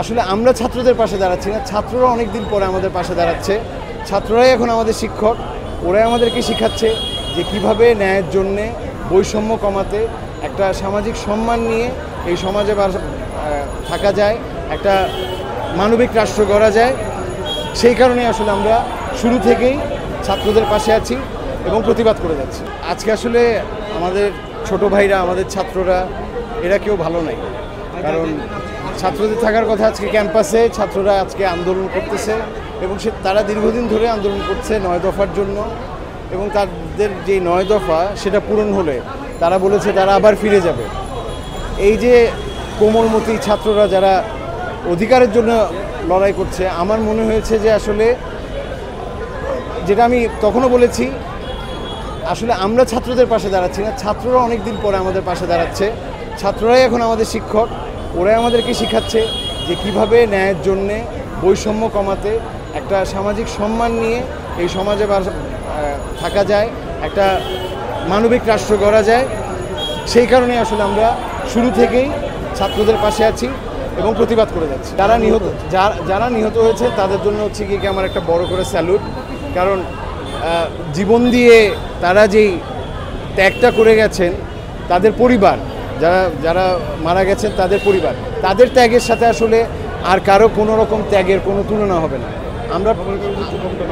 আসলে আমরা ছাত্রদের পাশে দাঁড়াচ্ছি না, ছাত্ররা অনেক দিন পরে আমাদের পাশে দাঁড়াচ্ছে। ছাত্ররাই এখন আমাদের শিক্ষক, ওরাই আমাদেরকে শেখাচ্ছে যে কিভাবে ন্যায়ের জন্যে বৈষম্য কমাতে, একটা সামাজিক সম্মান নিয়ে এই সমাজে থাকা যায়, একটা মানবিক রাষ্ট্র গড়া যায়। সেই কারণে আসলে আমরা শুরু থেকেই ছাত্রদের পাশে আছি এবং প্রতিবাদ করে যাচ্ছি। আজকে আসলে আমাদের ছোট ভাইরা, আমাদের ছাত্ররা, এরা কেউ ভালো নাই। কারণ ছাত্রদের থাকার কথা আজকে ক্যাম্পাসে, ছাত্ররা আজকে আন্দোলন করতেছে এবং তারা দীর্ঘদিন ধরে আন্দোলন করছে 9 দফার জন্য, এবং তাদের যে 9 দফা সেটা পূরণ হলে তারা বলেছে তারা আবার ফিরে যাবে। এই যে কোমলমতি ছাত্ররা যারা অধিকারের জন্য লড়াই করছে, আমার মনে হয়েছে যে আসলে, যেটা আমি তখনও বলেছি, আসলে আমরা ছাত্রদের পাশে দাঁড়াচ্ছি না, ছাত্ররা অনেক দিন পরে আমাদের পাশে দাঁড়াচ্ছে। ছাত্ররাই এখন আমাদের শিক্ষক, ওরাই আমাদেরকে শেখাচ্ছে যে কিভাবে ন্যায়ের জন্যে বৈষম্য কমাতে, একটা সামাজিক সম্মান নিয়ে এই সমাজে থাকা যায়, একটা মানবিক রাষ্ট্র গড়া যায়। সেই কারণে আসলে আমরা শুরু থেকেই ছাত্রদের পাশে আছি এবং প্রতিবাদ করে যাচ্ছি। যারা নিহত হয়েছে তাদের জন্য হচ্ছে কি আমার একটা বড় করে স্যালুট। কারণ জীবন দিয়ে তারা যেই ত্যাগটা করে গেছেন, তাদের পরিবার, যারা মারা গেছেন তাদের পরিবার, তাদের ত্যাগের সাথে আসলে আর কারো কোনো রকম ত্যাগের কোনো তুলনা হবে না। আমরা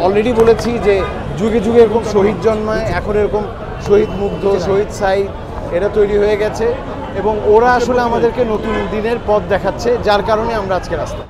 অলরেডি বলেছি যে যুগে যুগে এরকম শহীদ জন্মায়, এখন এরকম শহীদ মুগ্ধ, শহীদ সাইদ এরা তৈরি হয়ে গেছে এবং ওরা আসলে আমাদেরকে নতুন দিনের পথ দেখাচ্ছে, যার কারণে আমরা আজকে রাস্তায়।